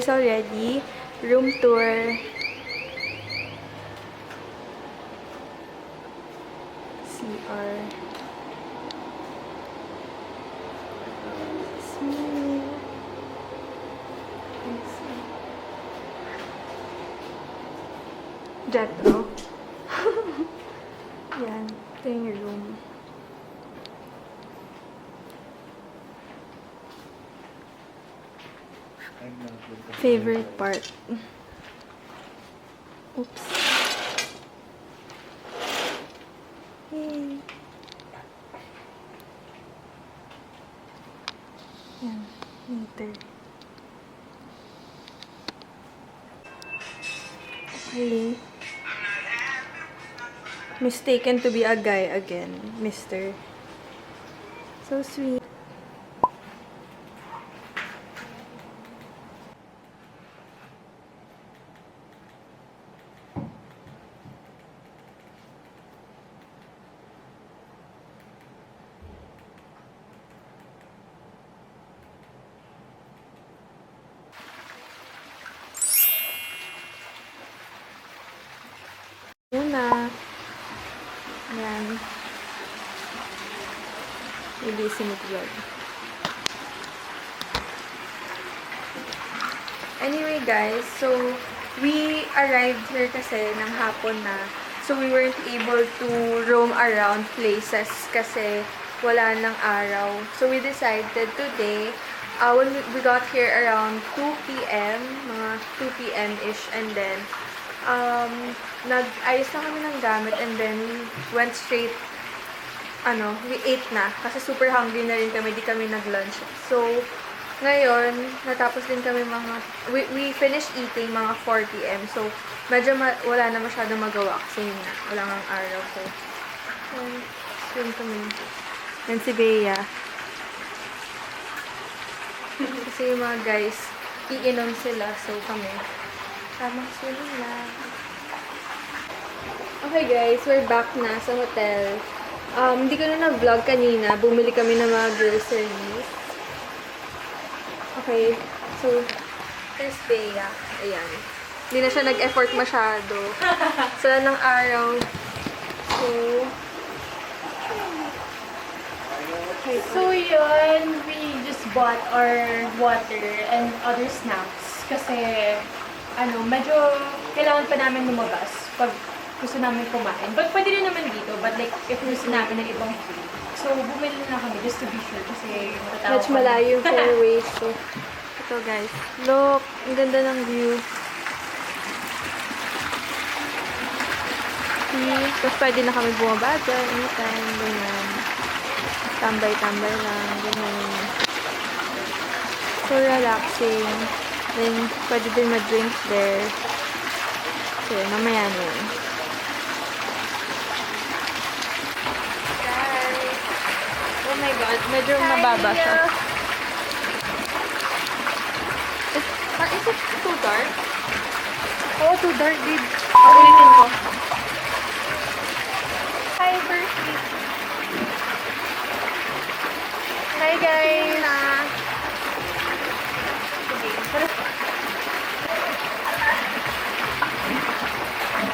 upstairs already. Room tour. CR. Jetro. Yan. Ito yung room. Favorite part. Oops. Yay. Yan. Meter. Okay. Mistaken to be a guy again, Mr. So sweet. Muna. Yan. Ilising it vlog. Anyway guys, so we arrived here kasi ng hapon na. So we weren't able to roam around places kasi wala ng araw. So we decided today, when we got here around 2 p.m., mga 2 p.m.-ish, and then nag-ayos na kami ng gamit and then we went straight, we ate na. Kasi super hungry na rin kami, di kami nag-lunch. So, ngayon, natapos din kami we finished eating mga 4 p.m. So, medyo wala na masyadong magawa kasi wala nang araw. So, swim kami. Yan si Bea. Kasi yung mga guys, iinom sila. So, kami, tamang swimming lang. Okay guys, we're back na sa hotel. Hindi ko na nag-vlog kanina. Bumili kami ng mga groceries. Okay, so, there's Bea. Ayan. Hindi na siya nag-effort masyado. Sala ng araw. So, okay, so yun, we just bought our water and other snacks. Kasi, medyo kailangan pa namin lumabas pag gusto namin kumain. But pwede rin naman dito, but like, if gusto namin ng ibang food. So, bumili na kami just to be sure kasi matatawa much malayo yung fairways. So, ito guys. Look, ang ganda ng view. See? Tapos pwede na kami bumaba dyan. Anytime, ganyan. Tambay-tambay lang, ganyan. So, relaxing. Then, pwede din mag-drink there. So, mamaya na yun. Oh my god, medyo mababa siya. Is it too dark? Oo, too dark, babe. Ulitin ko. Hi, Bertie. Hi, guys.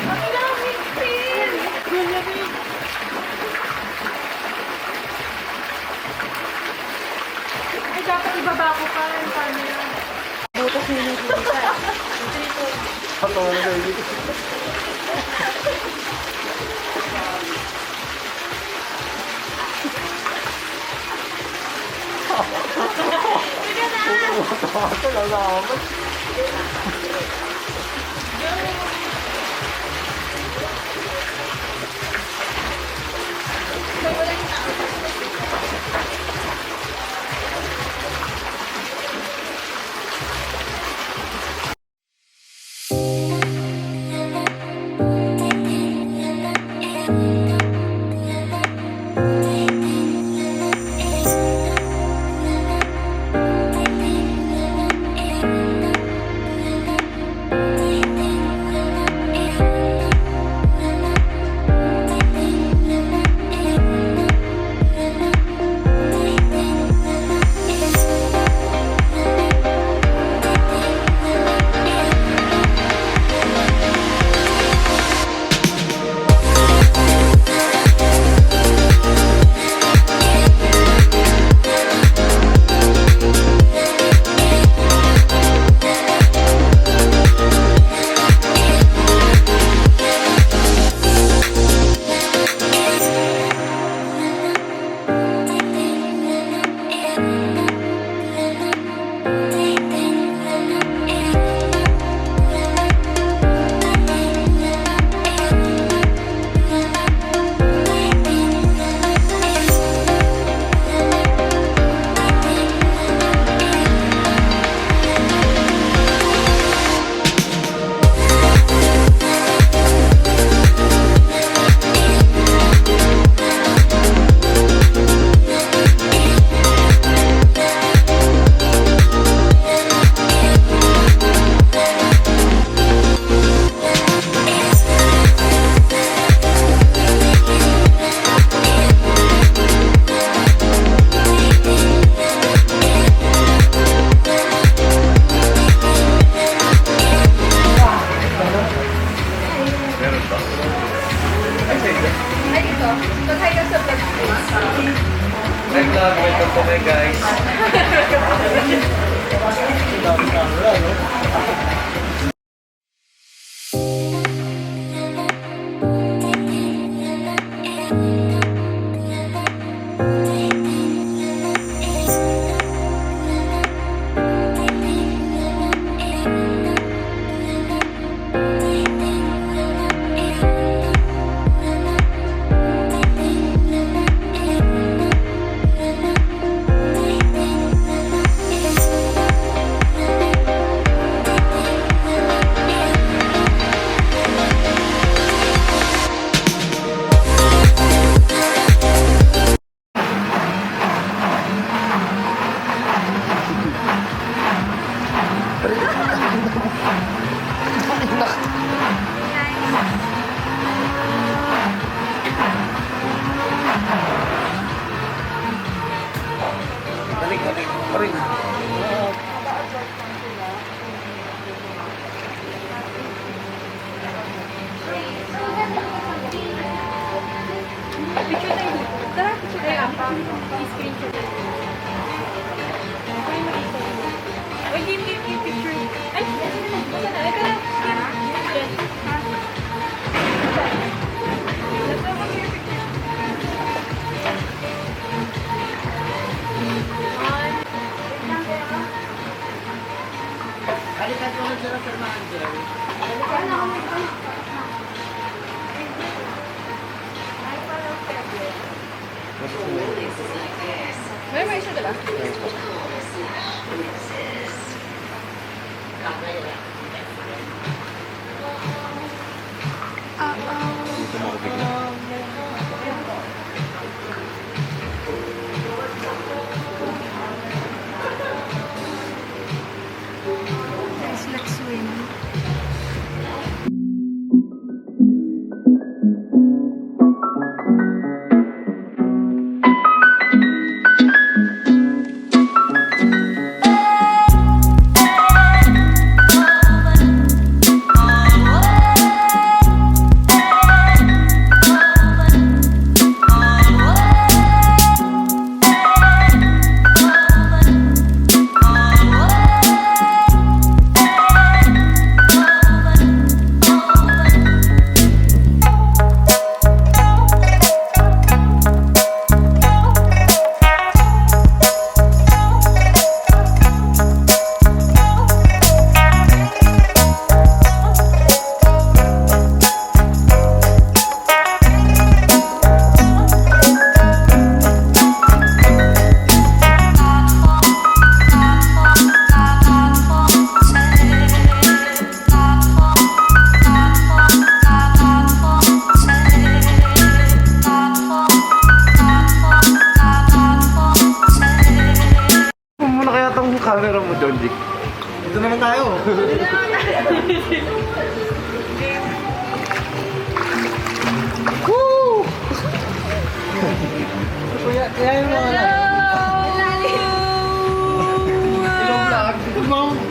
Ang lamig, Phil! Ang lamig. Ay, dapat ibaba ko pa yung camera. Butas na yung butas. Ako na kayo dito. Sige na! Ito lang naman. Ay, ito. Mag-hi ka sa vlog ko. Hi vlog, welcome to my guys. Aray. Picture tayo dito. Tara, picture tayo. I-screenshot tayo. Ay, makita mo. Uy, game picture. Ay, ito na. Ito na. Yes. Let's have a picture. Balikan mo sila sa mga Angel. May isa ka lang. Guys, let's swim. Muna kaya tong camera mo, John Dick. Dito naman tayo. Woo! Kuya, kaya yung mga ilong lang.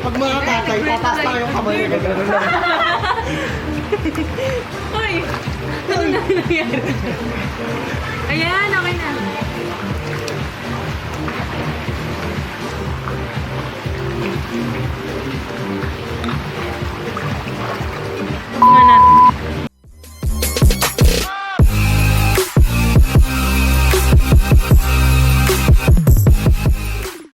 Pag mga tatay, tataas tayo yung kamay. Gano'n lang. Uy! Ano na nangyari? Ayan, okay na.